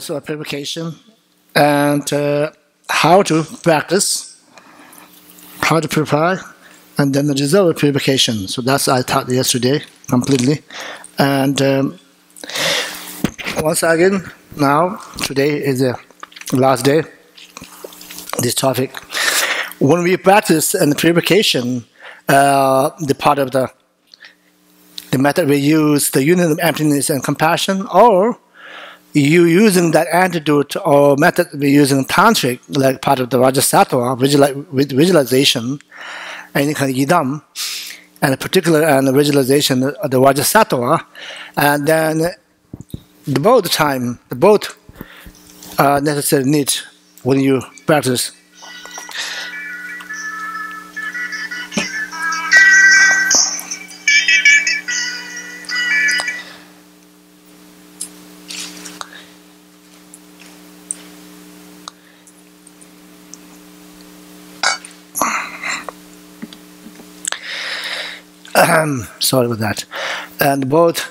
process of purification and how to practice, how to purify, and then the result of purification. So that's I taught yesterday completely. And once again, now today is the last day. This topic, when we practice and purification, the part of the method we use, the unit of emptiness and compassion, or you using that antidote or method we use in tantric, like part of the Rajasattva, visualization, any kind of yidam, and a particular and the visualization of the Rajasattva, and then the both are necessary need when you practice. Sorry about that. And both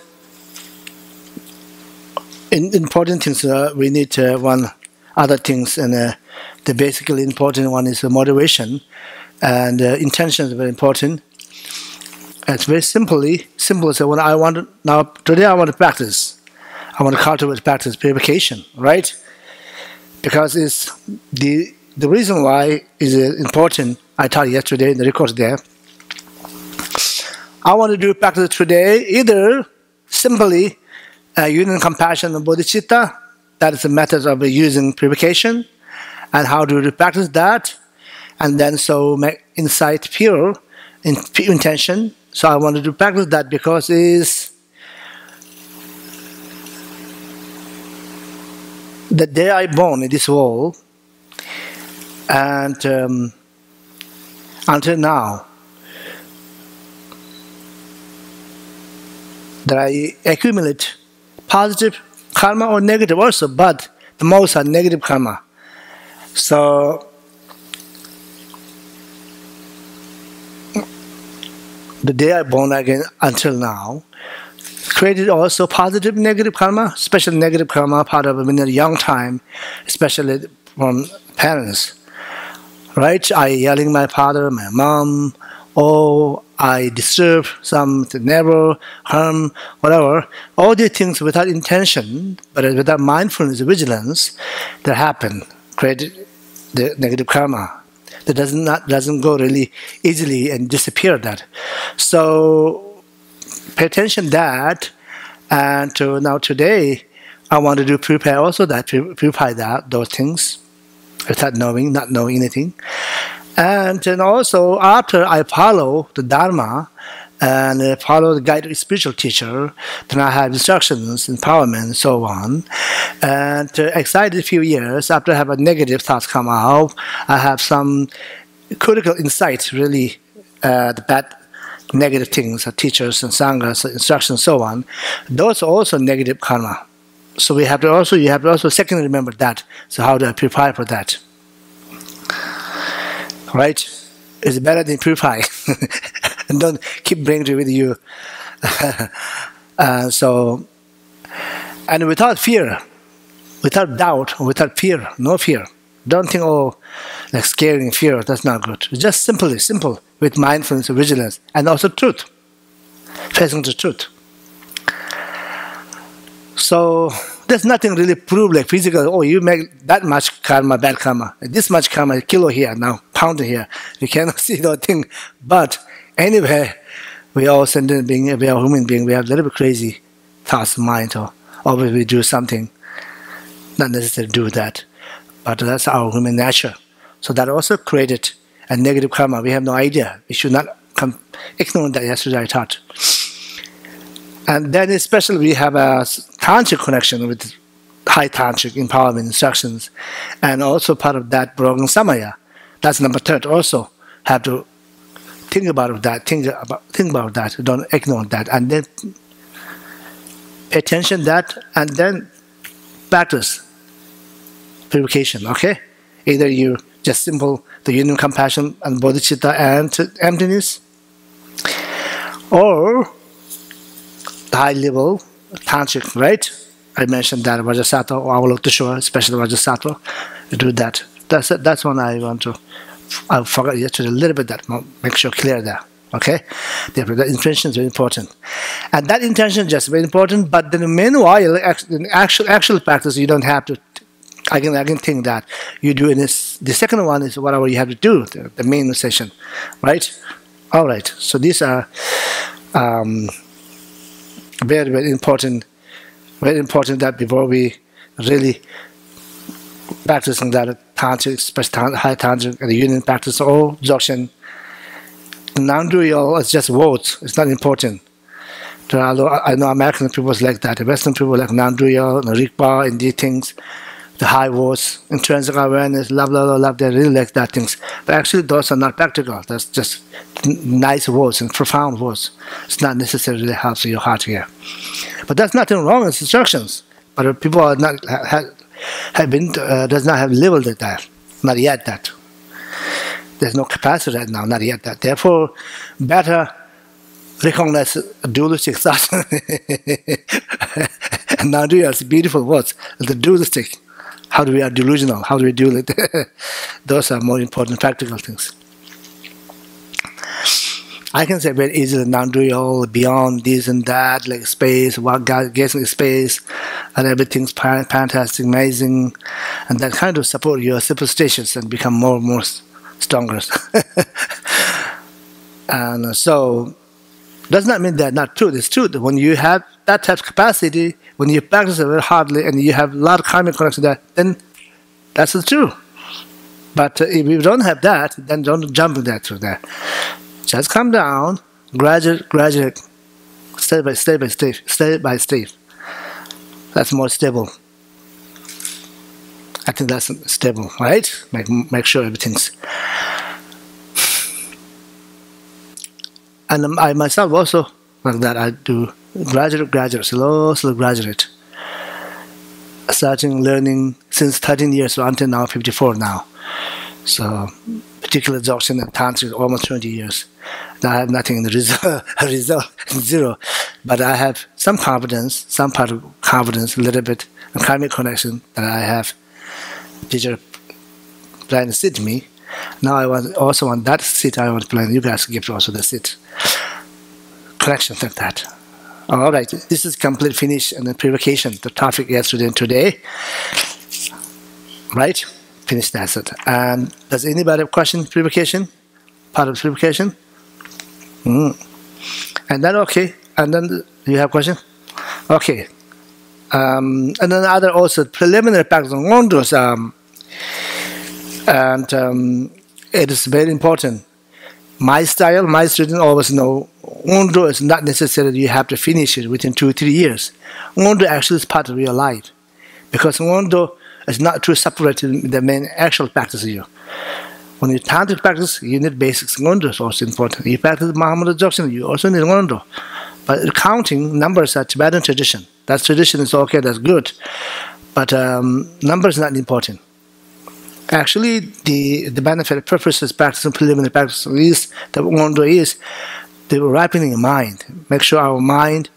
important things we need one other things, and the basically important one is motivation, and intention is very important. It's very simple. So when today I want to practice. I want to cultivate practice purification, right? Because it's the reason why is important. I taught yesterday in the record there. I want to do practice today, either simply union, compassion, and bodhicitta. That is the method of using purification, and how to practice that, and then so make insight pure intention. So I want to do practice that because is the day I born in this world, and until now, that I accumulate positive karma or negative also, but the most are negative karma. So the day I born again until now, created also positive negative karma, especially negative karma part of in a young time, especially from parents. Right? I yelling my father, my mom, or I disturb some to never harm, whatever. All these things without intention, but without mindfulness, vigilance, that happen, create the negative karma. That doesn't go really easily and disappear that. So pay attention to that, and now today I want to do prepare also that purify those things without knowing, not knowing anything. And then also after I follow the Dharma and follow the guide of spiritual teacher, then I have instructions, empowerment, and so on. And excited a few years after I have a negative thoughts come out, I have some critical insight, really the bad negative things, teachers and sanghas, instructions, so on. Those are also negative karma. So you have to also secondly remember that. So how do I prepare for that? Right? It's better than purify. And don't keep bringing it with you. And without fear, without doubt, without fear, no fear. Don't think, oh, like scaring fear, that's not good. It's just simple, with mindfulness, vigilance, and also truth. Facing the truth. So there's nothing really proved like physical, oh, you make that much karma, bad karma. This much karma, kilo here, now pound here. You cannot see the thing. But anyway, we all sentient beings, we are human beings, we have a little bit crazy thoughts, mind, or always we do something. Not necessarily do that. But that's our human nature. So that also created a negative karma. We have no idea. We should not ignore that. Yesterday I taught. And then especially we have a tantric connection with high tantric empowerment instructions, and also part of that broken samaya. That's number third. Also have to think about that. Think about that. Don't ignore that, and then pay attention to that, and then practice purification. Okay, either you just simple the union, compassion, and bodhicitta and emptiness, or high level tantric, right? I mentioned that Vajrasattva or Avalokiteshvara, especially Vajrasattva, you do that. That's one I want to. I forgot yesterday a little bit that. Make sure clear there. Okay, therefore the intention is very important, and that intention is just very important. But then meanwhile, in actual practice, you don't have to. I can think that you do in this. The second one is whatever you have to do, the main session, right? All right. So these are very, very important. Very important that before we really practicing that tantric, especially high tantric and the union practice or dzogchen. Non-dual is just words. It's not important. Although I know American people like that. The Western people like non-dual, Rigpa, and these things. The high words, intrinsic awareness, love, love, love, love. They really like that things. But actually, those are not practical. That's just nice words and profound words. It's not necessarily helps your heart here. But that's nothing wrong with instructions. But people are not does not have leveled at that. Not yet that. There's no capacity right now, not yet that. Therefore, better recognize dualistic thoughts. And now dual is beautiful words. The dualistic. How do we are delusional? How do we do it? Those are more important practical things. I can say very easily non-dual, beyond this and that, like space, what God gets in space, and everything's fantastic, amazing, and that kind of support your superstitions and become more and more stronger. And so, does not mean they're not true. It's true that when you have that type of capacity, when you practice it very hardly and you have a lot of karmic connection there, then that's true. But if you don't have that, then don't jump in that through there. Just come down, gradually, step by step. That's more stable. I think that's stable, right? Make sure everything's. And I myself also like that. I do graduate, slow graduate. Starting learning since 13 years so until now, 54 now. So, particular dzogchen and tantric, almost 20 years. Now I have nothing in the result, zero. But I have some confidence, some part of confidence, a little bit, a karmic connection that I have. Teacher plan to sit me. Now I also want that seat. I want to plan. You guys give also the seat. Connection like that. All right. This is complete finish and then purification. The topic yesterday and today. Right. Finish that. And does anybody have question? Purification. Part of purification. And then okay. And then you have question. Okay. And then other also preliminary practice on wonders. And it is very important. My style, my students always know Wondo is not necessarily you have to finish it within 2-3 years. Wondo actually is part of your life. Because Wondo is not too separated the main actual practice of you. When you tantric practice, you need basics. Wondo is also important. You practice Mahamudra Dzogchen, you also need Wondo. But counting numbers are Tibetan tradition. That tradition is okay, that's good. But numbers are not important. Actually, the benefit purpose is practicing preliminary practice is the Wondo is the ripening mind. Make sure our mind,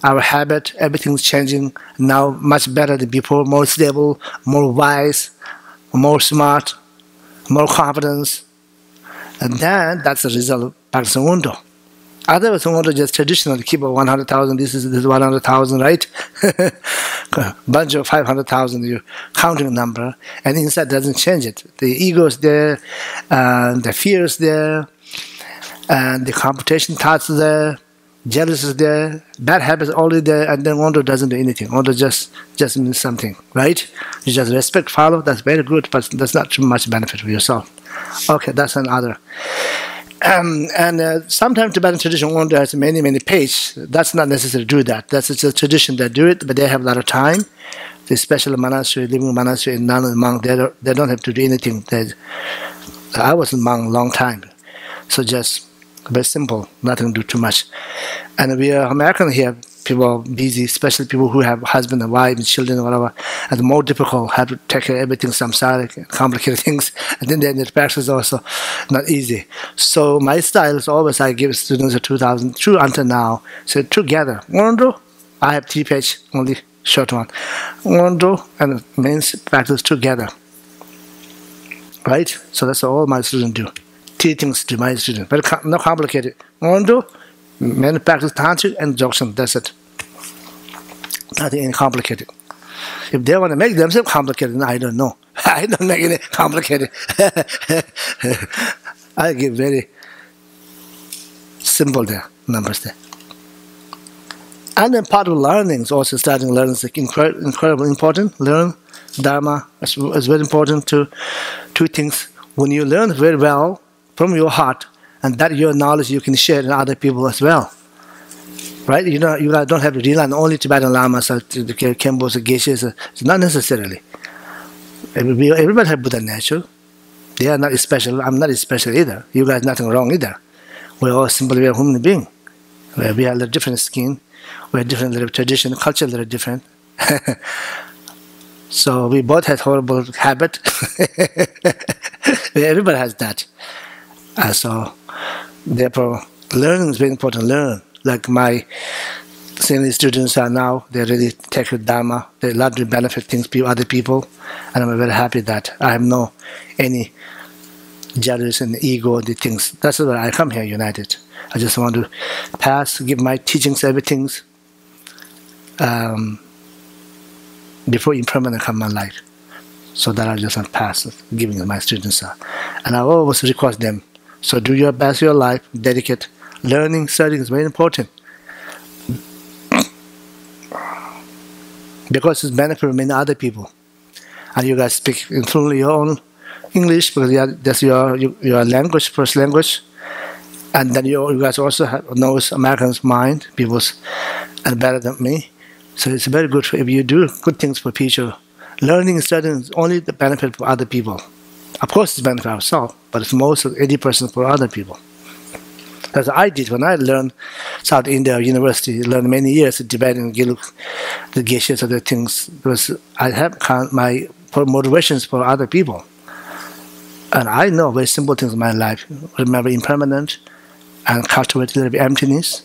our habit, everything's changing now much better than before, more stable, more wise, more smart, more confidence. And then that's the result of practicing Wondo. Otherwise, Wondo just traditionally keep 100,000, this is 100,000, right? Bunch of 500,000, you counting number, and inside doesn't change it. The ego is there, the fear is there, and the computation thoughts is there, jealousy is there, bad habits already there, and then Wondo doesn't do anything. Wondo just means something, right? You just respect, follow, that's very good, but that's not too much benefit for yourself. Okay, that's another. And sometimes Tibetan tradition Wondo has many pages. That's not necessary to do that. That's just a tradition that do it, but they have a lot of time. Especially monastery, living monastery, and nun and monk, they don't have to do anything. I was a monk a long time, so just very simple, nothing to do too much. And we are American here. People are busy, especially people who have husband and wife and children or whatever, and more difficult, have to take care of everything, samsaric, complicated things, and then the practice is also not easy. So my style is always I give students a 2002 until now. So together, Wondo, I have 3 pages only short one. Ngondo and main practice together. Right? So that's all my students do. Teachings to my students. Very not complicated. Ngondo, main practice Tantric and Dzogchen. That's it. Nothing complicated. If they want to make themselves complicated, I don't know. I don't make it complicated. I give very simple there, numbers there. And then part of learning is also starting learning is incredibly important. Learn Dharma is very important to two things. When you learn very well from your heart, and that your knowledge you can share with other people as well. Right? You don't have to rely on only Tibetan Lamas or the Khenpos or Geshes. It's not necessarily. Everybody has Buddha nature. They are not special. I'm not special either. You guys nothing wrong either. We're all simply a human being. We have a little different skin. We have different little tradition, culture, a little different. So we both have horrible habit. Everybody has that. So therefore, learning is very important. Learn. Like my senior students are now, they really take with Dharma. They love to benefit things to other people, and I'm very happy that I have no any jealous and ego the things. That's why I come here united. I just want to pass, give my teachings, everything before impermanent come my life. So that I just want to pass, giving my students. And I always request them. So do your best your life, dedicate. Learning, studying is very important. Because it's benefit for many other people. And you guys speak fluently your own English because that's your language, first language. And then you guys also know Americans' mind, people's, and better than me. So it's very good if you do good things for future. Learning and studying is only the benefit for other people. Of course, it's benefit ourselves, but it's most of 80% for other people. As I did when I learned South India University, learned many years of Tibetan Gelug, the Geshes, other things. Because I have my motivations for other people. And I know very simple things in my life. Remember impermanent and cultivate a little bit emptiness.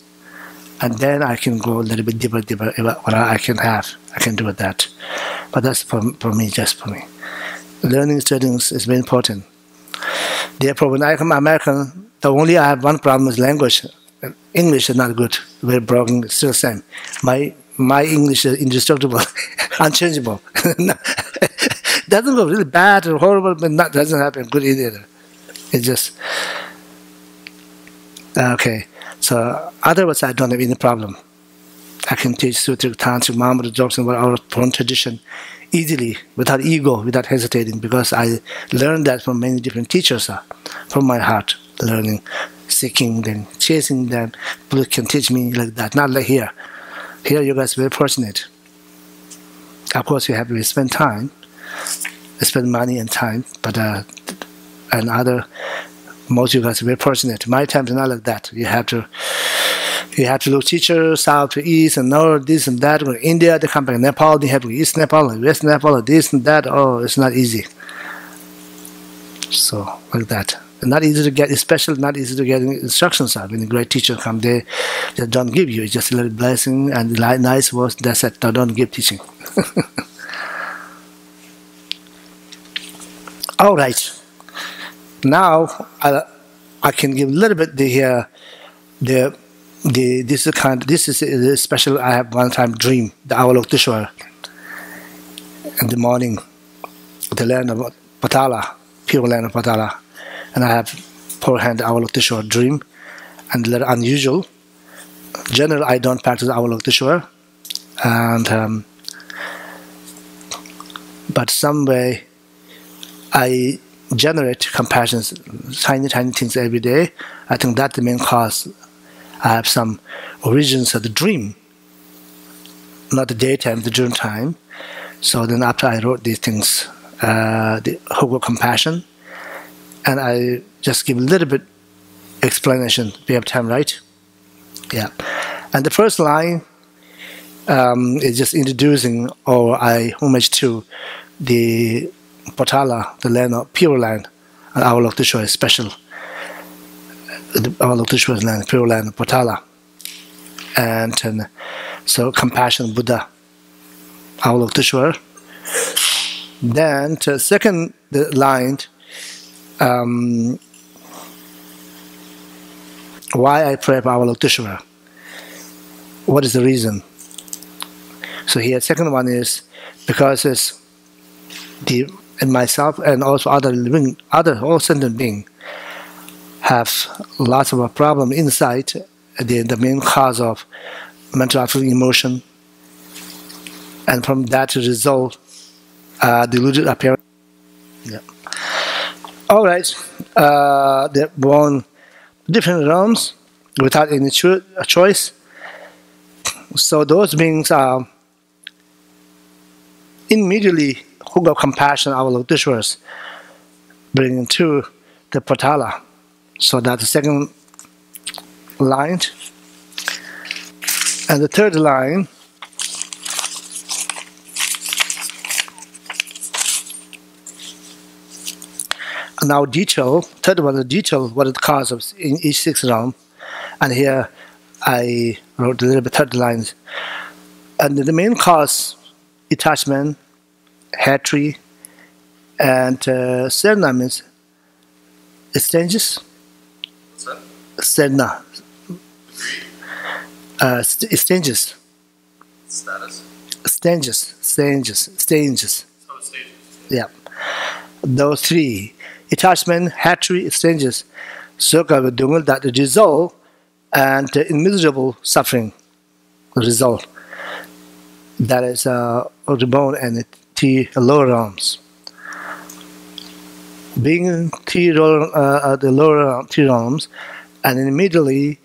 And then I can go a little bit deeper, what I can have. I can do with that. But that's for me, just for me. Learning, studying is very important. Therefore, when I come American, the only I have one problem is language. English is not good, very broken, still the same. My English is indestructible, unchangeable. Doesn't go really bad or horrible, but doesn't happen good either. It's just okay. So otherwise, I don't have any problem. I can teach Sutric, Tantric, Mahamudra, Dzogchen, about our own tradition easily, without ego, without hesitating, because I learned that from many different teachers, from my heart, learning, seeking them, chasing them. People can teach me like that, not like here. Here you guys are very fortunate. Of course, you have to spend time, spend money and time, but most of you guys are very fortunate. My time is not like that. You have to look teachers south to east and north, this and that. Go to India, they come back to Nepal, they have to East Nepal and West Nepal, this and that. Oh, it's not easy. So, like that. Not easy to get, especially not easy to get instructions out. When a great teacher come, they don't give you. It's just a little blessing and nice words. That's it. They don't give teaching. All right. Now I can give a little bit this is a special. I have one time dream the Avalokiteshvara in the morning, the land of Patala, pure land of Patala. And I have forehand Avalokiteshvara dream, and a little unusual. Generally, I don't practice Avalokiteshvara, and but some way I generate compassion, tiny things every day. I think that's the main cause. I have some origins of the dream, not the daytime, the dream time. So then after I wrote these things, the hook of compassion. And I just give a little bit explanation. We have time, right? Yeah. And the first line is just introducing or I homage to the Patala, the land of pure land, and Avalokiteshvara is special. The Avalokiteshvara's land, pure land of Patala. And so compassion Buddha. Avalokiteshvara. Then the second line, why I pray for Avalokiteshvara. What is the reason? So here, second one is because it's and myself and also all sentient beings have lots of a problem inside the main cause of mental affecting emotion, and from that result deluded appearance. Yeah. All right, they're born different realms without any choice. So those beings are immediately hooked up compassion, Avalokiteshvaras, bringing to the Patala. So that's the second line. And the third line, now detail, third one, the detail what is the cause of in each sixth realm. And here I wrote a little bit third lines. And the main cause, attachment, hatred, and sedna means exchanges. What's that? Sedna. Exchanges. Status? Stages. Oh, stages. Yeah. Those three, attachment, hatred, exchanges, circle that result and immeasurable suffering result. That is reborn and the lower realms. Being the lower three realms, and immediately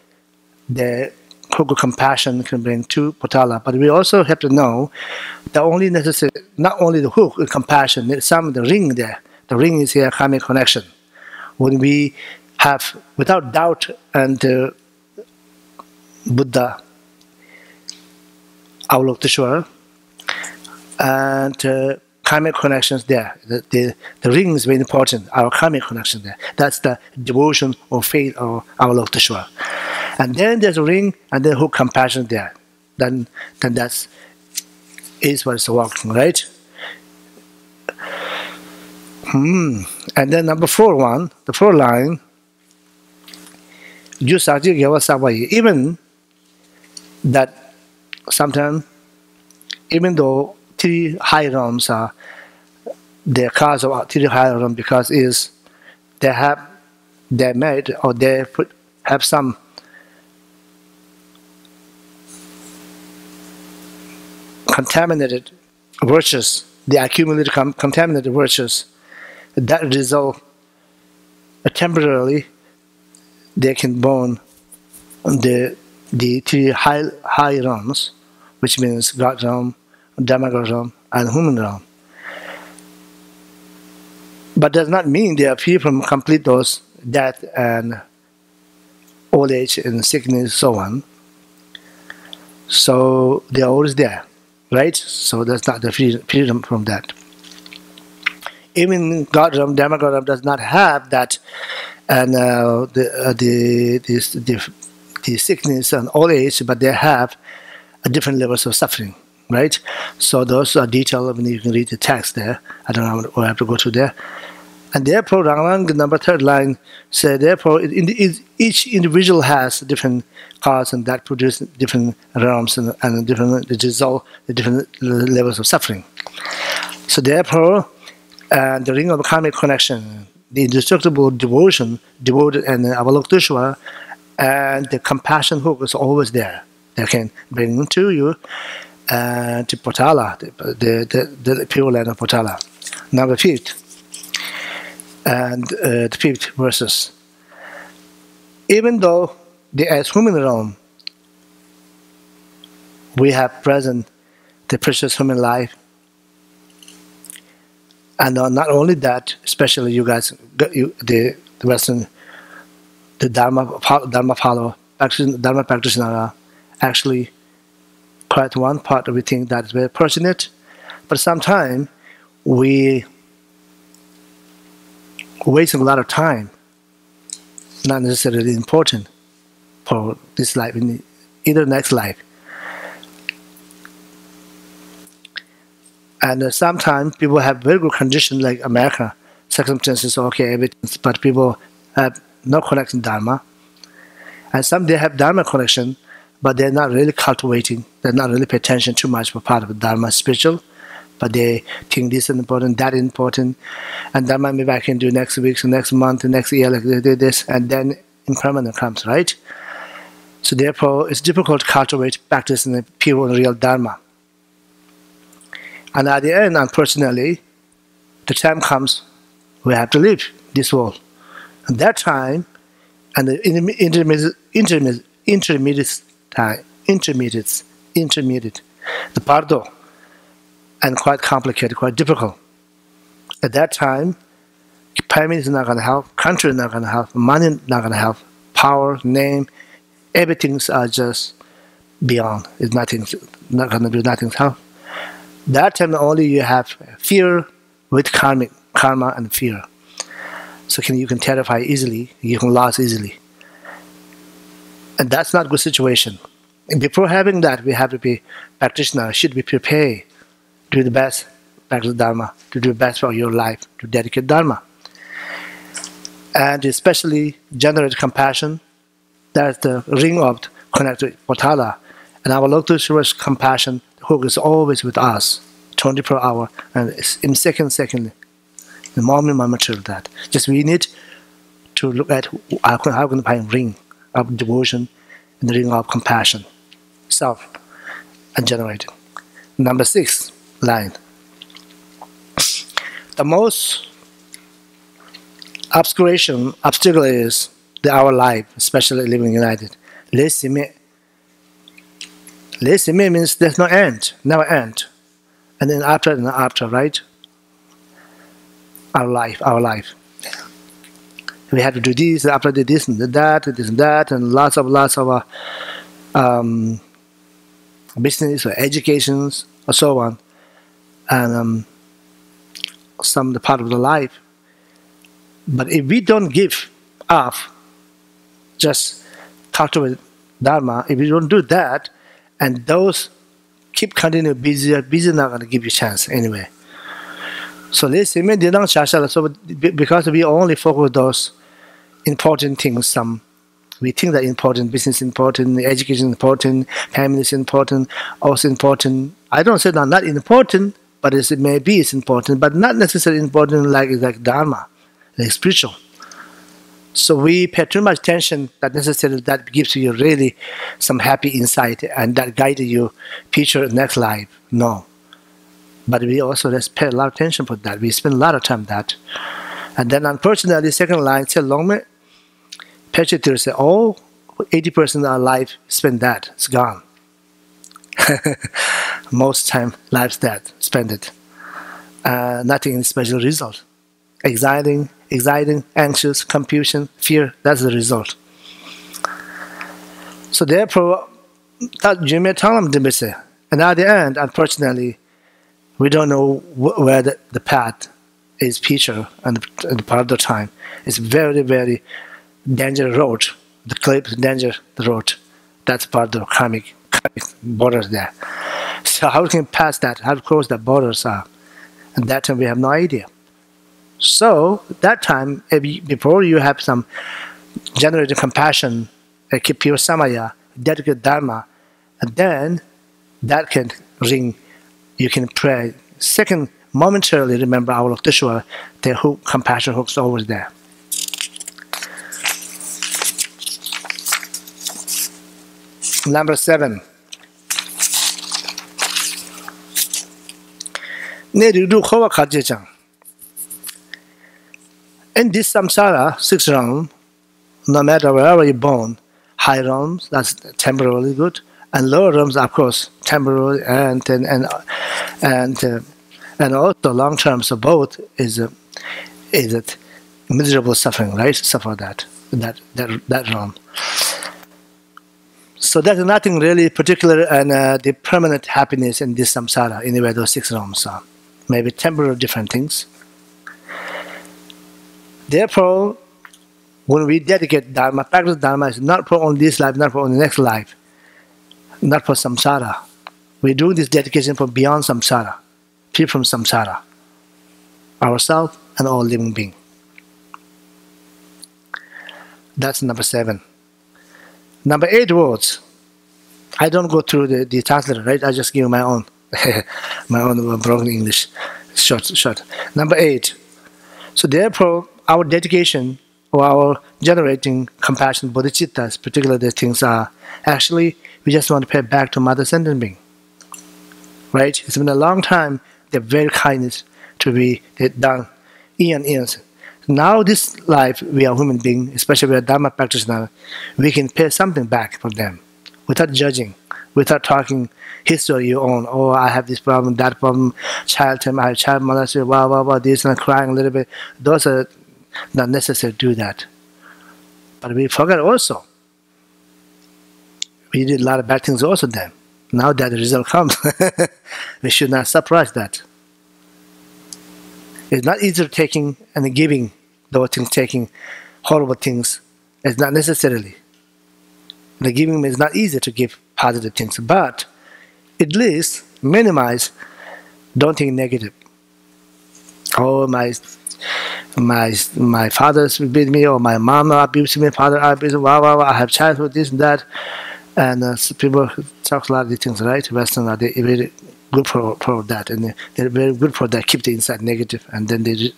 the hook of compassion can bring to Patala. But we also have to know that not only the hook of compassion, there's some of the ring there. The ring is here, karmic connection. When we have, without doubt, and Buddha, Avalokiteshvara, and karmic connections there. The ring is very important, our karmic connection there. That's the devotion or faith of Avalokiteshvara. And then there's a ring, and then hook compassion there. Then that's is what it's working, right? And then number 4, the 4 line, even that sometimes, even though 3 high realms are the cause of 3 high realms, because they made or they have some contaminated virtues, the accumulated contaminated virtues, that result temporarily they can burn the 3 high realms, which means God realm, Dharma realm, and human realm. But does not mean they are free from complete those death and old age and sickness, so on. So they are always there, right? So that's not the freedom from that. Even God realm, Dharma realm does not have that, and the sickness and old age, but they have a different levels of suffering, right? So those are detailed when you can read the text there. I don't know, I have to go through there. And therefore, Rangang, number 3rd line, said, therefore, each individual has different cause, and that produces different realms and different result, the different levels of suffering. So therefore, the ring of karmic connection, the indestructible devotion, devoted and Avalokiteshvara, and the compassion hook is always there. They can bring to you to Patala, the pure land of Patala. Number 5th. And the 5th verses. Even though as human realm, we have present the precious human life, and not only that, especially you guys, the Western, the Dharma follower, actually Dharma practitioner, actually quite one part of we think that is very pertinent, but sometimes we wasting a lot of time, not necessarily important for this life, in either next life. And sometimes people have very good conditions like America, circumstances okay, everything, but people have no connection Dharma. And some they have Dharma connection, but they're not really cultivating. They're not really pay attention too much for part of Dharma spiritual, but they think this is important, that is important, and Dharma maybe I can do next week, so next month, next year, like they do this, and then impermanent comes, right? So therefore, it's difficult to cultivate, practice in the pure and real Dharma. And at the end, unfortunately, the time comes we have to leave this world. At that time, and the intermediate, the pardo, and quite complicated, quite difficult. At that time, family is not going to help, country is not going to help, money is not going to help, power, name, everything's are just beyond. It's nothing, not going to do nothing to help. That time only you have fear with karma and fear. So you can terrify easily, you can lose easily. And that's not a good situation. And before having that, we have to be practitioner, should be prepared to do the best, practice Dharma, to do the best for your life, to dedicate Dharma. And especially generate compassion. That's the ring of connected Potala. And our Lotus compassion hook is always with us, 24 hours, and it's in second, the moment of that. Just we need to look at how can we find ring of devotion and the ring of compassion, self, and generated. Number 6 line. The most obstacle is our life, especially living united. Lesime means there's no end, never end. And then after, right? Our life. We have to do this, after this and that, and lots of business or educations or so on. And some the part of the life. But if we don't give up, just cultivate Dharma, if we don't do that, and those keep continue busy not going to give you a chance anyway. So let's say because we only focus on those important things, we think that important, business is important, education is important, family is important, also important. I don't say that not important, but it may be it's important, but not necessarily important like Dharma, like spiritual. So we pay too much attention that necessarily that gives you really some happy insight and that guides you future next life. No. But we also just pay a lot of attention for that. We spend a lot of time on that. And then unfortunately, second line said Longme Pechitur said, 80% of our life spend that. It's gone. Most time life's that, spend it. Nothing special result. Exciting, anxious, confusion, fear, that's the result. So therefore, and at the end, unfortunately, we don't know where the path is future and the part of the time. It's very, very dangerous road. The cliff is dangerous road. That's part of the karmic borders there. So how can we pass that? How close the borders are? And that time we have no idea. So that time, before you have some generated compassion, keep pure samaya, dedicate Dharma, and then that can ring, you can pray. Second, momentarily remember our Lokteshwar, the hook, compassion hooks over there. Number 7. In this samsara, 6 realms, no matter wherever you're born, high realms, that's temporarily good, and lower realms, of course, temporary and also long term. So both is it miserable suffering, right? Suffer that realm. So there's nothing really particular and the permanent happiness in this samsara. Anyway, those 6 realms are maybe temporary different things. Therefore, when we dedicate Dharma, practice Dharma is not for only this life, not for only the next life, not for samsara. We do this dedication for beyond samsara, free from samsara, ourselves and all living beings. That's number 7. Number 8 words. I don't go through the translator, right? I just give my own, my own broken English, short. Number 8. So therefore, our dedication or our generating compassion, bodhicittas, particularly the things are actually we just want to pay back to Mother Sentient Being, right? It's been a long time. They're very kindness to be done, eons. Now this life, we are human beings, especially we are Dharma practitioners, we can pay something back for them without judging, without talking history your own. Oh, I have this problem, that problem, child time, I have child molestation, wow, this and crying a little bit. Those are not necessary to do that. But we forget also. We did a lot of bad things also then. Now that the result comes, we should not surprise that. It's not easy taking and giving those things, taking horrible things. It's not necessarily. The giving is not easy to give positive things, but at least minimize, don't think negative. Oh, my father's beat me, or my mom abused me, father abused me, wow, I have childhood, this and that. And people talk a lot of these things, right? Western are very good for that, and they're very good for that, keep the inside negative, and then they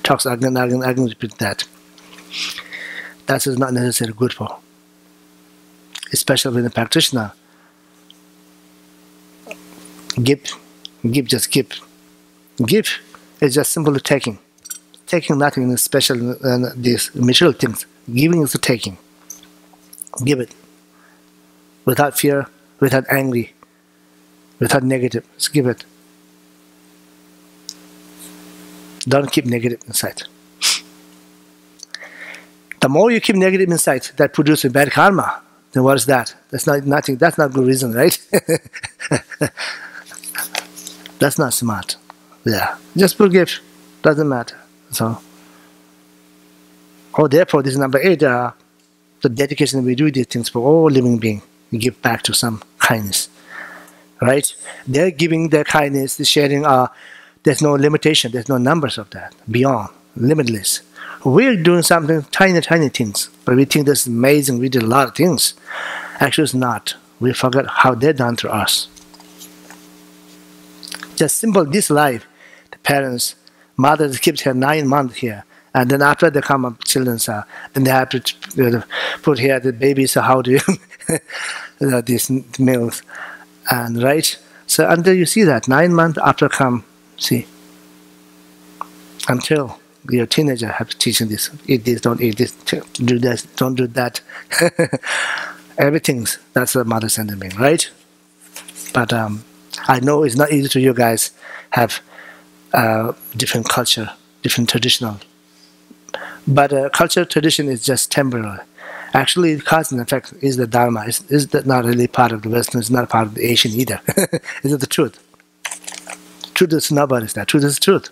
talk again, repeat that. That is not necessarily good for, especially when the practitioner give, just give. Give is just simply taking nothing special than these material things. Giving is the taking. Give it without fear, without angry, without negative. Just give it. Don't keep negative inside. The more you keep negative inside, that produces bad karma. Then what is that? That's not nothing. That's not good reason, right? That's not smart. Yeah, just forgive. Doesn't matter. So, therefore, this is number 8. The dedication we do these things for all living beings. We give back to some kindness, right? They're giving their kindness, the sharing. There's no limitation. There's no numbers of that. Beyond, limitless. We're doing something tiny things, but we think this is amazing. We did a lot of things. Actually, it's not. We forget how they're done to us. Just simple. This life. Parents, mothers keep here 9 months here, and then after they come up, children then they have to put here the babies. So how do you these males, and right? So until you see that 9 months after come, see, until your teenager have to teach them this: eat this, don't eat this, do this, don't do that. Everything's that's the Mother Sentient Being, right? But I know it's not easy to you guys have. Different culture, different traditional. But culture, tradition is just temporary. Actually, cause and effect is the Dharma. Is that not really part of the Western? It's not part of the Asian either. Is it the truth? Truth is not what is that. Truth is truth.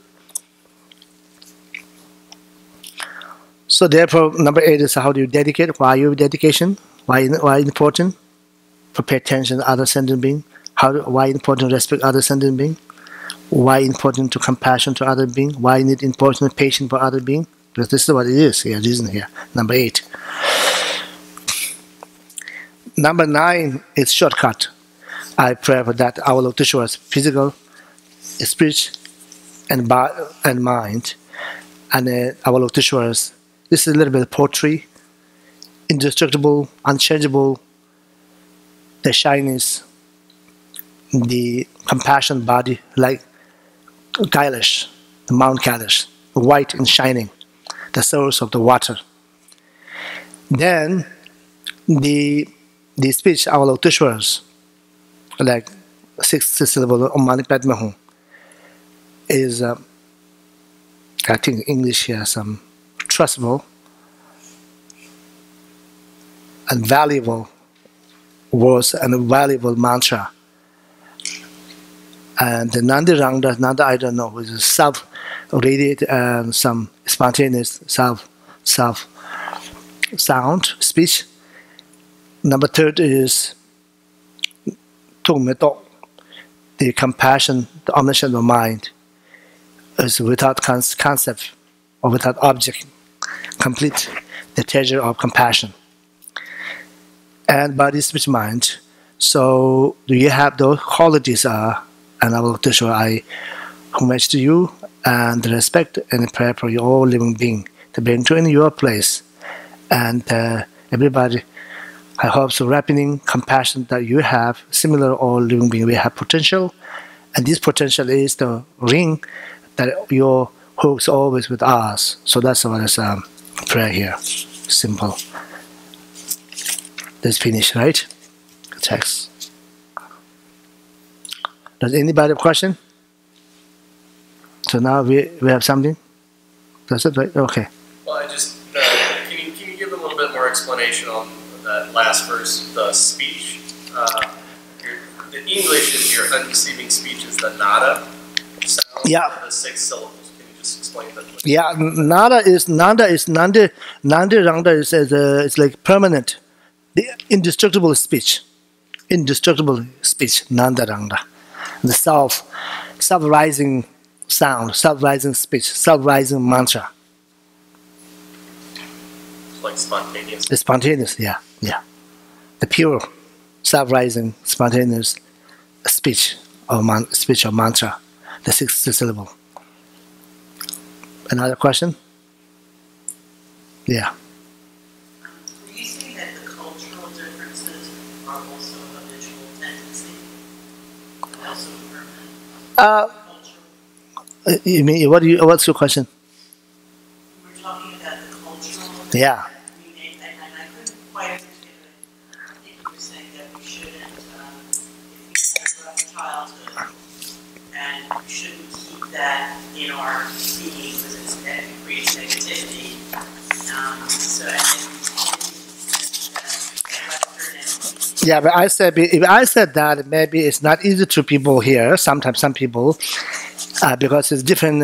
So therefore, number 8 is how do you dedicate? Why your dedication? Why important? To pay attention to other sentient beings. Why important to respect other sentient beings? Why important to compassion to other beings? Why important to patience for other beings? Because this is what it is here, reason here. Number 8. Number 9 is shortcut. I pray for that our Lord Teshwara's physical, speech, and mind. And our Lord Teshwara's, this is a little bit of poetry, indestructible, unchangeable, the shyness, the compassion body, like Kailash, the Mount Kailash, white and shining, the source of the water. Then the speech, our Lord Teshwara's, like 6 syllable Om Mani Padme Hum, is, I think English here, some trustable and valuable words and a valuable mantra. And the Nanda, I don't know, is self-radiate and some spontaneous self sound, speech. Number 3 is Tung Me Tok, the compassion, the omniscient mind, is without concept or without object, complete the treasure of compassion. And body, speech, mind. So do you have those qualities? And I will to show I homage to you and respect and prayer for your all living being to bring to in your place. And everybody, I hope so ripening compassion that you have, similar all living being, we have potential. And this potential is the ring that your hooks always with us. So that's what is prayer here. Simple. Let's finish, right? Text. Does anybody have a question? So now we have something? That's it, right? Okay. Well, I just, can you give a little bit more explanation on that last verse, the speech? The English is your undeceiving speech is the nada sound. Yeah. The 6 syllables. Can you just explain that? Yeah, nanda is nanda rangda is it's like permanent, the indestructible speech, nanda rangda, the self-rising sound, self-rising speech, self-rising mantra. Like spontaneous. The spontaneous, yeah, the pure, self-rising, spontaneous speech or mantra, the 6th syllable. Another question? Yeah. Were you saying that the cultural differences are also a habitual tendency? And also permanent? Cultural? You mean what's your question? We were talking about the cultural. Yeah. Meaning, and I couldn't quite understand it. I think you were saying that we shouldn't, if we had a rough childhood, and we shouldn't keep that in our being because it creates negativity. So Yeah, but I said if I said that, maybe it's not easy to people here. Sometimes some people, because it's different,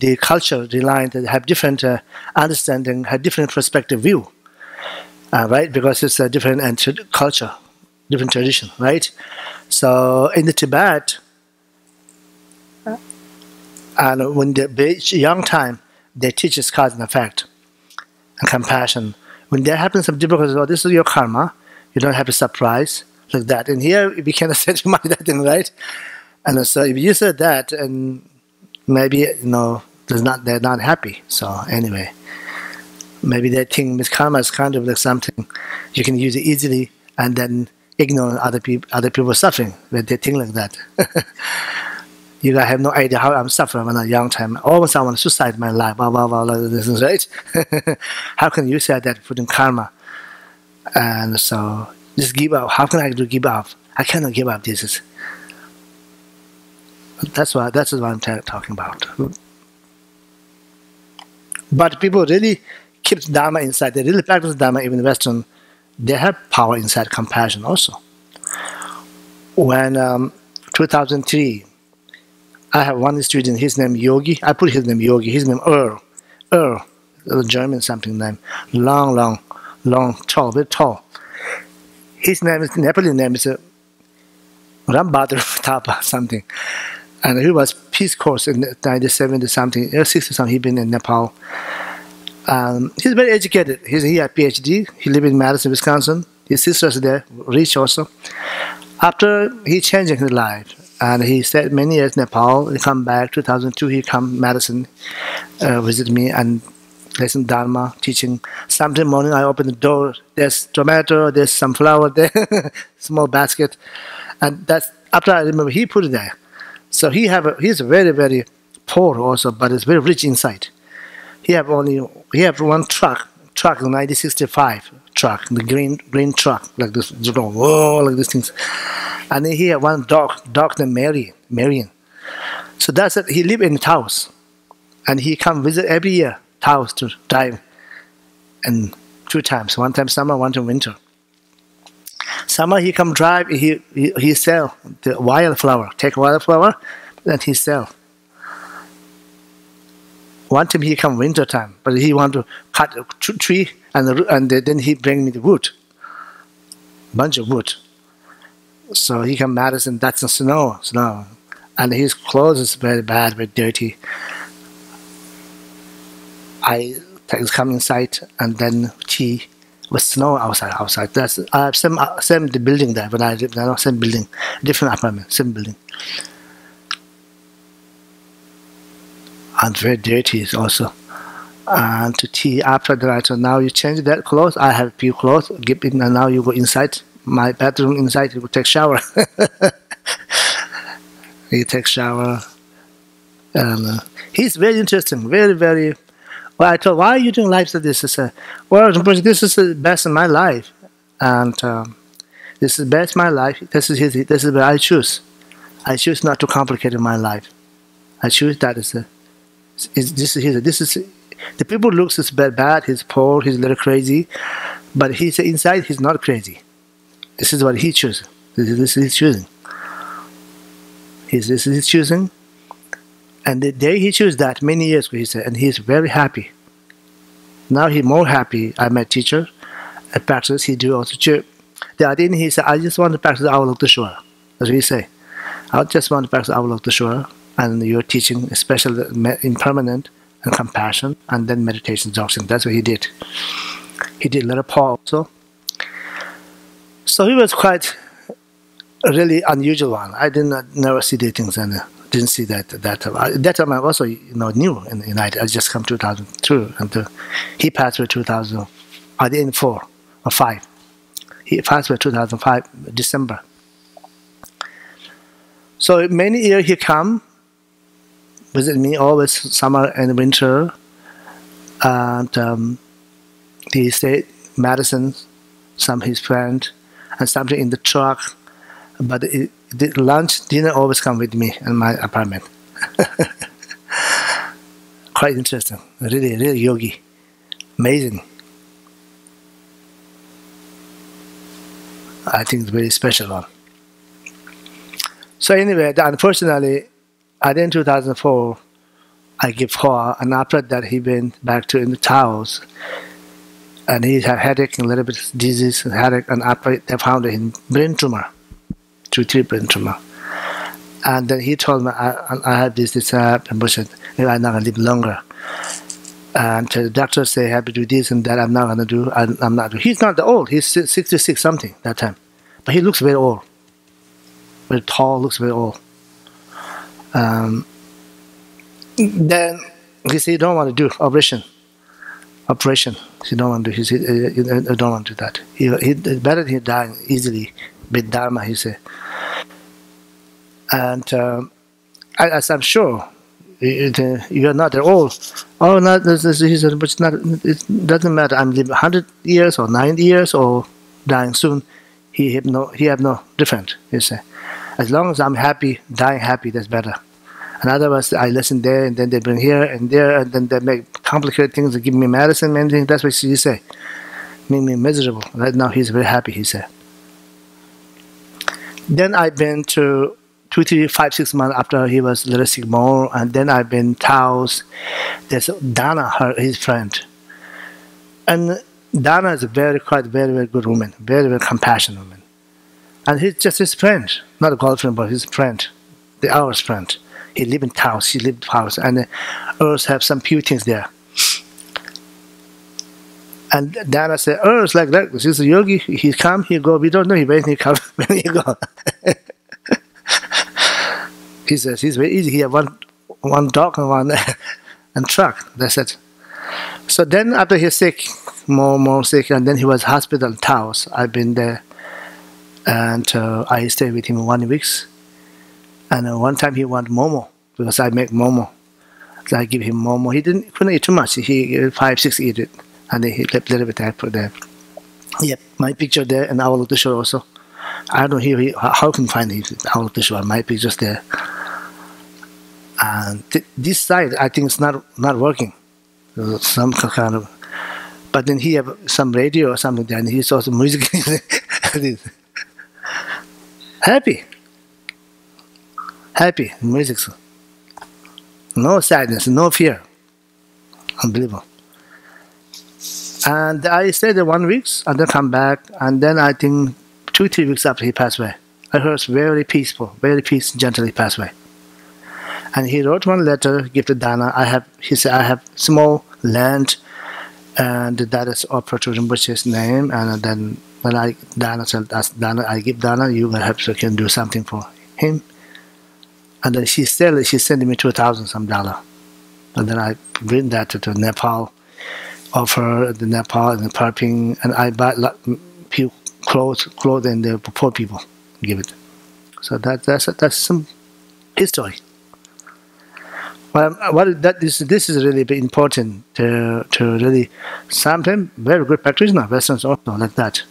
the culture, the line, they have different understanding, have different perspective view, right? Because it's a different culture, different tradition, right? So in the Tibet, and when the young time, they teach us cause and effect and compassion. When there happens some difficulties, oh, this is your karma. You don't have to surprise like that. And here we cannot say to mind that thing, right? And so if you said that, and maybe they're not happy. So anyway, maybe they think Miss Karma is kind of like something you can use it easily, and then ignore other people suffering when they think like that. You guys have no idea how I'm suffering when I'm young time. Almost I want to suicide my life. Blah blah blah. Like this, right? How can you say that putting karma? And so just give up. How can I do give up? I cannot give up. That's what I'm talking about. But people really keep Dharma inside. They really practice Dharma even in Western. They have power inside compassion also. When 2003, I have one student, his name Yogi. I put his name Yogi. His name Earl, a German something name. Long, tall, very tall. His name is, Nepali name is Rambhadra Thapa something. And he was Peace Corps in 1970 something, 60 something, he been in Nepal. He's very educated. He had PhD. He lived in Madison, Wisconsin. His sister's there, rich also. After he changed his life, and he stayed many years in Nepal. He come back, 2002, he come Madison, visit me and listen Dharma, teaching. Sunday morning, I open the door. There's tomato, there's some flour there, small basket. And that's, after I remember, he put it there. So he's very, very poor also, but it's very rich inside. He have one truck, the 1965 truck, the green truck, like this, like these things. And then he had one dog named Marion. So that's it. He live in Taos, and he come visit every year Taos to drive, and 2 times. One time summer, one time winter. Summer he come drive. He sell the wildflower. Take wildflower, and he sell. One time he come winter time, but he want to cut a tree, and then he bring me the wood, bunch of wood. So he come Madison, that's in snow. And his clothes is very bad, very dirty. I come inside, and then tea with snow outside. That's I have same the building there when I live there, same building, different apartment, same building. And very dirty also. And to tea after that, so now you change that clothes. I have few clothes, give it, and now you go inside my bedroom inside, you go take shower. You take shower. He's very interesting, very, very. Well, I told, why are you doing life like this? I said, well, this is the best in my life, and this is the best in my life. This is what I choose. I choose not to complicate my life. I choose that this is the people looks is bad. He's poor. He's a little crazy, but he's inside. He's not crazy. This is what he chooses. This is his choosing. This is his choosing. And the day he chose that, many years ago, he said, and he's very happy. Now he's more happy. I'm a teacher. At practice, he do also church. The other day he said, I just want to practice Avalokita Shora. That's what he say. I just want to practice Avalokita Shora. And you're teaching, especially impermanent and compassion, and then meditation, Dzogchen. That's what he did. He did little Paul also. So he was quite really unusual one. I never see these things, and didn't see that time I also new in the United. I just come 2002, and he passed away 2000. I didn't 4 or 5. He passed away 2005 December. So many years he come visit me always summer and winter, and he stayed Madison, some his friend, and something in the truck. But the lunch, dinner always come with me in my apartment. Quite interesting, really, really yogi, amazing. I think it's a very special one. So anyway, unfortunately, in 2004, I give call, and after that he went back to in the towels, and he had headache, a little bit disease, headache, and after they found him brain tumor, 2-3 brain tumor, and then he told me I have this emotion, maybe I'm not gonna live longer, and the doctor say I have to do this and that. I'm not gonna do. I'm not. He's not that old. He's 66 something that time, but he looks very old, very tall, looks very old. Then he said, "You don't want to do operation. You don't want to do. He said, you don't want to do that. He better he die easily with dharma." He said, and as I'm sure you are not that old. Oh, not this. He said, but it's not. It doesn't matter. I'm living 100 years or 90 years or dying soon. He have no different. He said, as long as I'm happy, dying happy, that's better. And otherwise, I listen there, and then they bring here and there, and then they make complicated things. They give me medicine and anything. That's what he say. Make me miserable. Right now, he's very happy, he said. Then I've been to 2, 3, 5, 6 months after he was a little sick more, and then I've been Taos. There's Dana, his friend. And Dana is a very good woman, very, very compassionate woman. And he's just his friend, not a girlfriend, but his friend, our friend. He lived in Taos, she lived in Taos, and Earth have some few things there. And Dana said, Earth like that, this is a yogi, he come, he go, we don't know when he come, when he go. He says, he's very easy, he have one dog and one and truck, that's it. So then after he's sick, more sick, and then he was hospital in Taos. I've been there, and I stayed with him 1 week. And one time he wanted momo, because I make momo. So I give him momo. He couldn't eat too much. He 5, 6 eat it, and then he left a little bit there for there. Yep, my picture there, and Avalokita Shora also. I don't know how can find Avalokita Shora. My picture's there. And this side, I think it's not working. Some kind of, but then he have some radio or something there, and he saw some music. Happy music, no sadness, no fear, unbelievable. And I stayed there 1 week, and then come back, and then I think 2, 3 weeks after he passed away, I heard it's very peaceful, very peaceful, gently passed away. And he wrote one letter, give to Dana. He said, I have small land, and that is Opportune Bush's name. And then when Dana said, I give Dana, you can do something for him. And then she sent me $2,000 some dollar. And then I bring that to Nepal, offer the Nepal and Parping, and I buy few clothes and the poor people give it. So that's some history. Well, this is really important to really. Sometimes very good practitioner, Westerns also like that,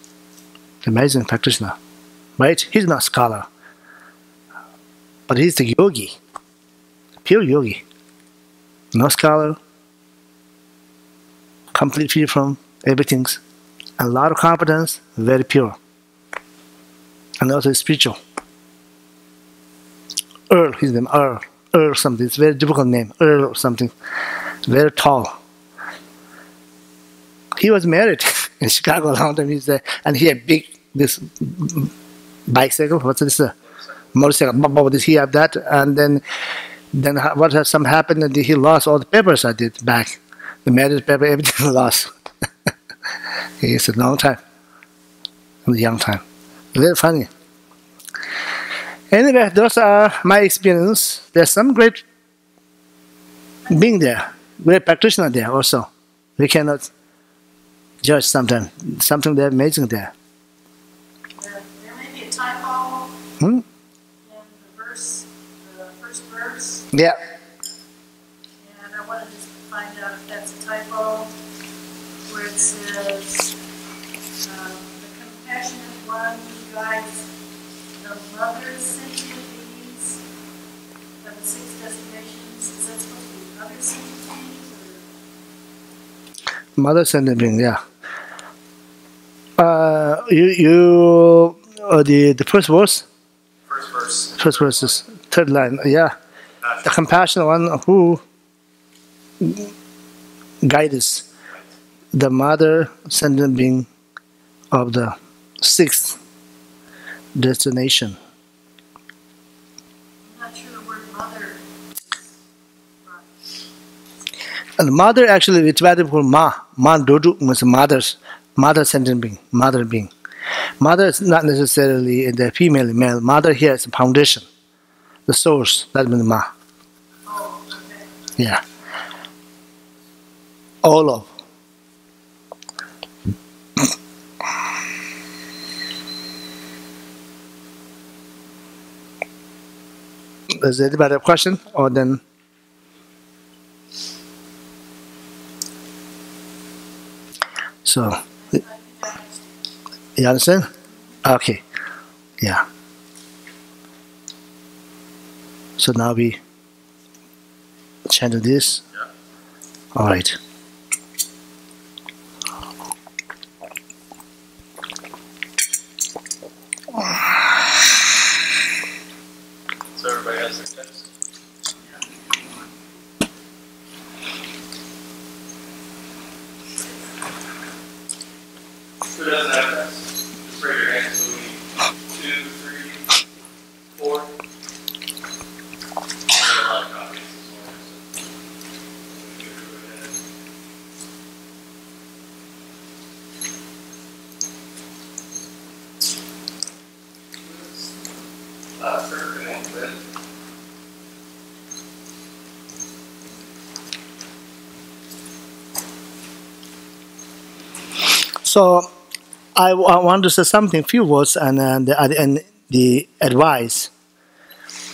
amazing practitioner, right? He's not scholar, but he's the yogi, pure yogi, no scholar, complete free from everything, a lot of competence, very pure, and also spiritual. Earl, his name Earl something. It's a very difficult name. Earl or something. Very tall. He was married in Chicago a long time. And he had this bicycle. What's this? Motorcycle. Did he have that? And then what happened? And he lost all the papers I did back. The marriage paper, everything lost. It's a long time. A young time. Very funny. Anyway, those are my experience. There's some great being there, great practitioner there also. We cannot judge sometimes. Something they're amazing there. There may be a typo in the first verse. Yeah. And I wanted to find out if that's a typo where it says, the compassionate one who guides the mother sentient beings of the 6 designations. Is that supposed to be other sentient beings? Mother sentient being, yeah. The first verse? First verse. First verse is third line, yeah. The compassionate one who guides the mother sentient being of the 6th destination. I'm not sure the word mother is right. And mother actually it's very called ma. Ma dodu means mother sentient being, mother being. Mother is not necessarily in the female, male. Mother here is the foundation, the source. That means ma. Oh, okay. Yeah. All of. Is anybody have a question? Or then? So, you understand? Okay. Yeah. So now we chant this. Yeah. All right. So everybody has their text. Who doesn't have that? Just raise your hand. So we need 2, 3, 4. I have a lot of copies this morning. Sure, and then So I want to say something, few words, and the advice,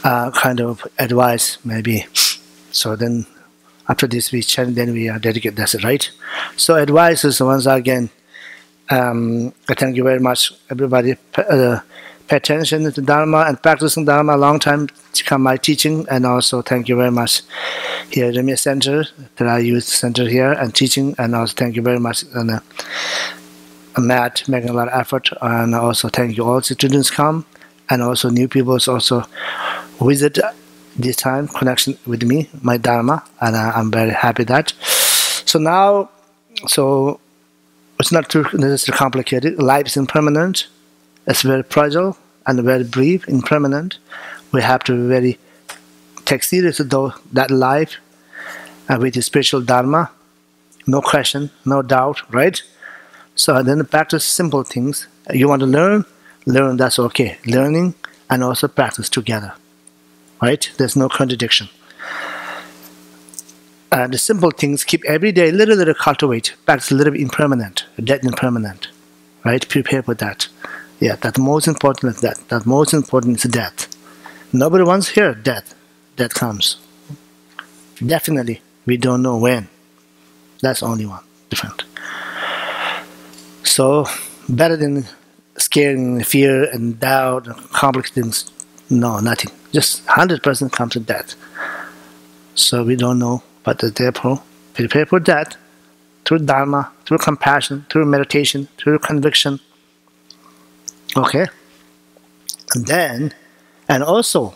kind of advice maybe. So then after this we chant, then we dedicate. That's it, right? So advice is once again. I thank you very much, everybody. Pay attention to Dharma and practicing Dharma a long time to come my teaching, and also thank you very much here at Remia Center that I use center here and teaching, and also thank you very much and Matt making a lot of effort, and also thank you all the students come, and also new people also visit this time connection with me, my Dharma, and I'm very happy that. So now, so it's not too necessarily complicated. Life is impermanent. It's very fragile, and very brief, impermanent. We have to very take seriously that life with the spiritual dharma, no question, no doubt, right? So then practice simple things. You want to learn, that's okay. Learning and also practice together, right? There's no contradiction. And the simple things, keep every day, little cultivate, practice a little bit impermanent, death impermanent, right? Prepare for that. Yeah, that's most important is that. That most important is death. Nobody wants to hear death. Death comes. Definitely, we don't know when. That's only one, different. So, better than scaring, fear, and doubt, and complex things. No, nothing. Just 100% comes to death. So we don't know, but therefore, prepare for that through Dharma, through compassion, through meditation, through conviction. Okay? And also,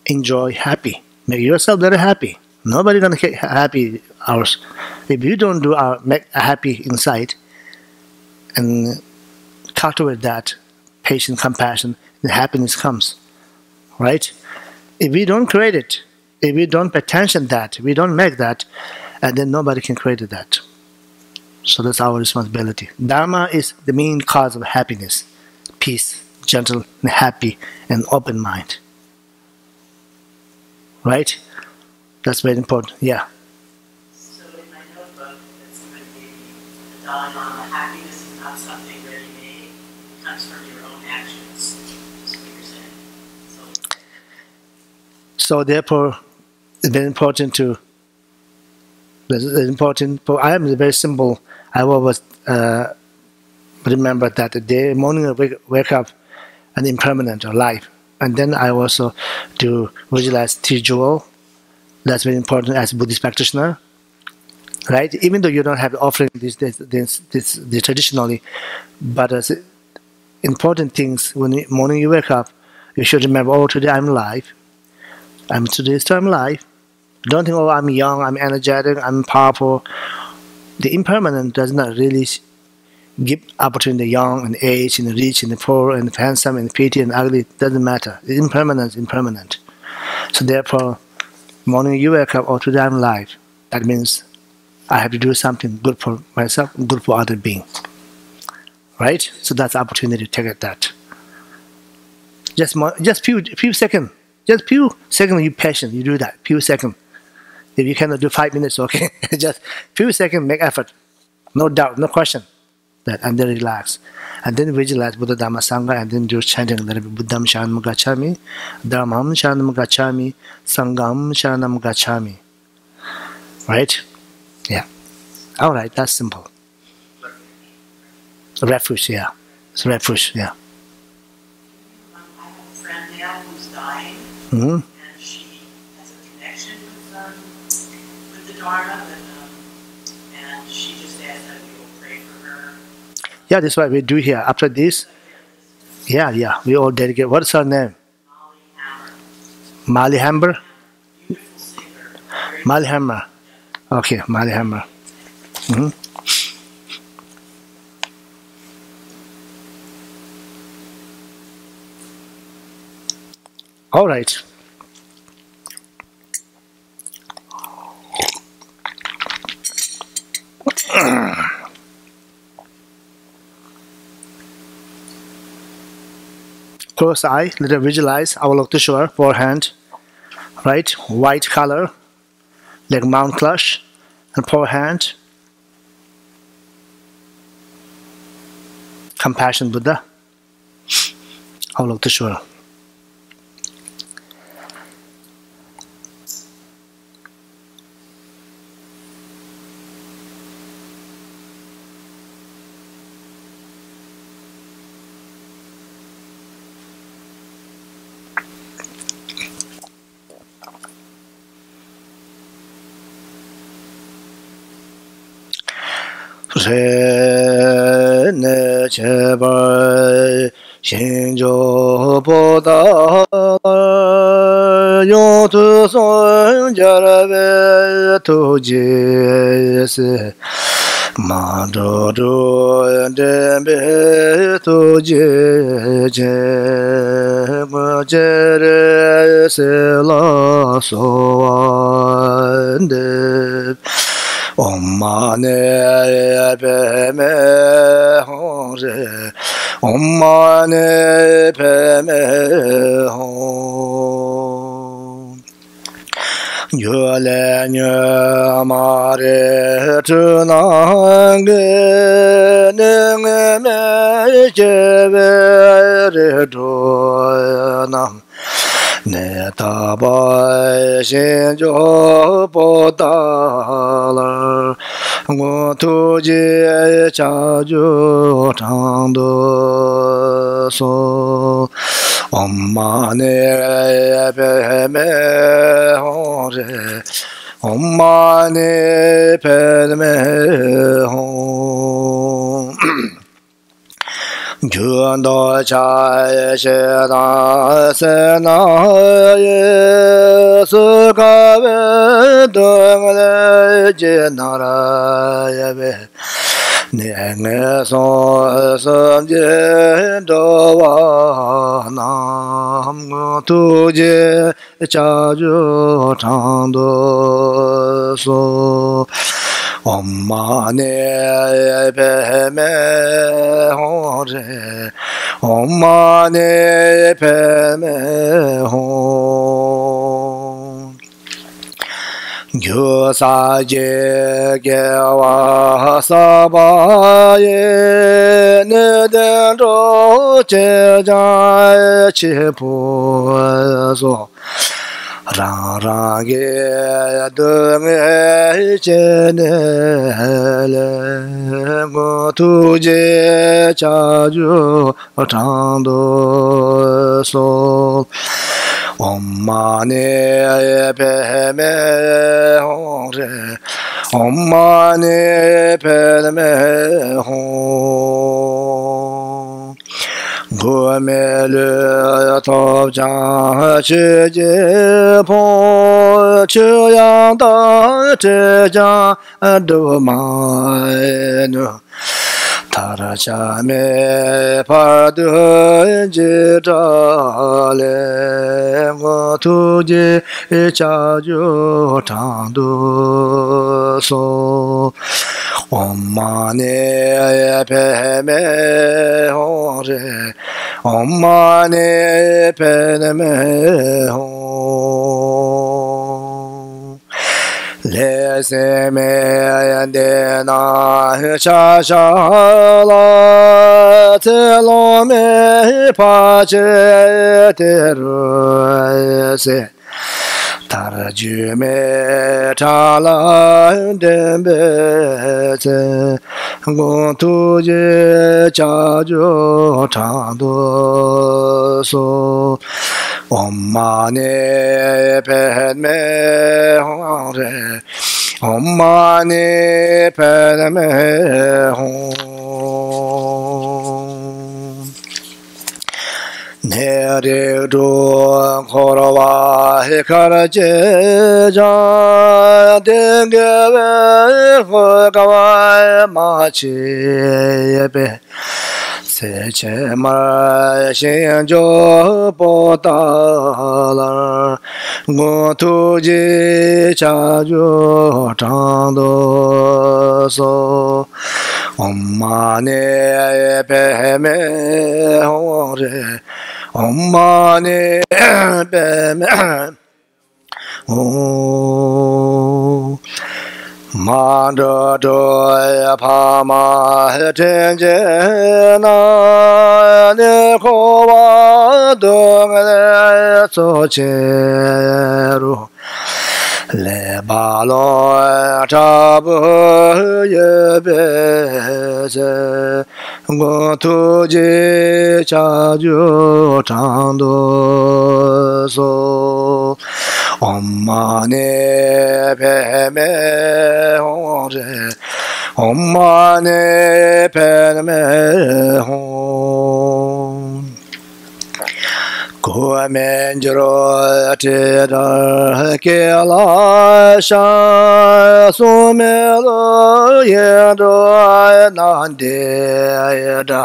enjoy happy. Make yourself very happy. Nobody gonna get happy ours. If you don't do make happy inside and cultivate that patience, compassion, then happiness comes. Right? If we don't create it, if we don't pay attention to that, we don't make that, and then nobody can create that. So that's our responsibility. Dharma is the main cause of happiness, peace, gentle, and happy, and open mind. Right? That's very important. Yeah. So in my notebook that somebody gave me, the Dalai Lama, happiness is not something ready-made. It comes from your own actions. That's what you're saying. So therefore, it's very important to. It's important. I am very simple. I always remember that the day morning I wake up, an impermanent or life, and then I also do visualize tea jewel. That's very important as a Buddhist practitioner, right? Even though you don't have offering this traditionally, but as important things when morning you wake up, you should remember, oh, today I'm alive. Today I'm alive. Don't think, oh, I'm young, I'm energetic, I'm powerful. The impermanent does not really give opportunity the young and age and the rich and the poor and the handsome and pretty and ugly. It doesn't matter. The impermanent is impermanent. So therefore, morning you wake up, oh, today I'm alive. That means I have to do something good for myself, good for other beings. Right? So that's the opportunity to take at that. Just few seconds. Just few seconds, you patient, you do that. Few seconds. If you cannot do 5 minutes, okay. Just few seconds, make effort. No doubt, no question. That, and then relax. And then visualize Buddha Dhamma Sangha, and then do chanting a little bit. Buddham Sharanam Gacchami, Dhammam Sharanam Gacchami, Sangham Sharanam Gacchami. Right? Yeah. Alright, that's simple. Refuge, yeah. It's refuge, yeah. I have a friend now who's dying, Mm-hmm. and she has a connection with the Dharma, and she just asked that we will pray for her. Yeah, that's what we do here. After this, yeah, we all dedicate. What's her name? Molly Hammer. Mali Hammer? Beautiful singer. Mali Hammer. Okay, Mali Hammer. Mm-hmm. All right. Close eye, let us visualize Avalokiteshvara, forehand, right? White color, like Mount Klush, and forehand. Compassion Buddha, Avalokiteshvara. Rene Chebar Shinjo Boda Yotu Son Jarabe Tujese Mandoro Dembe Tujeje Jere Sela Soande Omane Peme Hore Omane Peme Hore Yole Nyamare Tunange Nengeme Jevere Doyanam Netabai Shinjo Podala Ngotuji Chaju Tando So Omane Peme Hore Omane Peme Hore Gyundo Chai Sheda Sena Sukave Dungale Jinara Yabe Nenge So Samje Dowa Nam Tuje Chaju Tando So Omane Peme Hore Omane Peme Hore Gyosaje Gewa Sabaye Nedendo Chejai Chipo So Rangge Dunge Chenele Tuje Chaju Tando So Omane Peme Hore Omane Peme Hore Gomele Top Jang Chije Po Chuyang Da Chejang Do Manu Tarachame Padu Jitale Tuje Chaju Tando So Omane Peme Hore Omane Peme Hore Leseme Yandena Shashala Telome Pache Teruse Tarjume Tala Dembete Gontuje Chajo Tando So Omane Peme Hore Omane Peme Hore Nere do Korova Hikaraje Dengeve Hogawai Machi Seche Mar Shinjo Potala Gotuji Chaju Tando So Omane Peme Hore Omane Peme Hore Manda doya pama tenjena nekowa dongale socheru le balo tabu yebeze gotuji chaju tando so Omane Peme Hore Omane Peme Hore Kumenjro Tira Kela Sha Sumelo Yedo Nande Yeda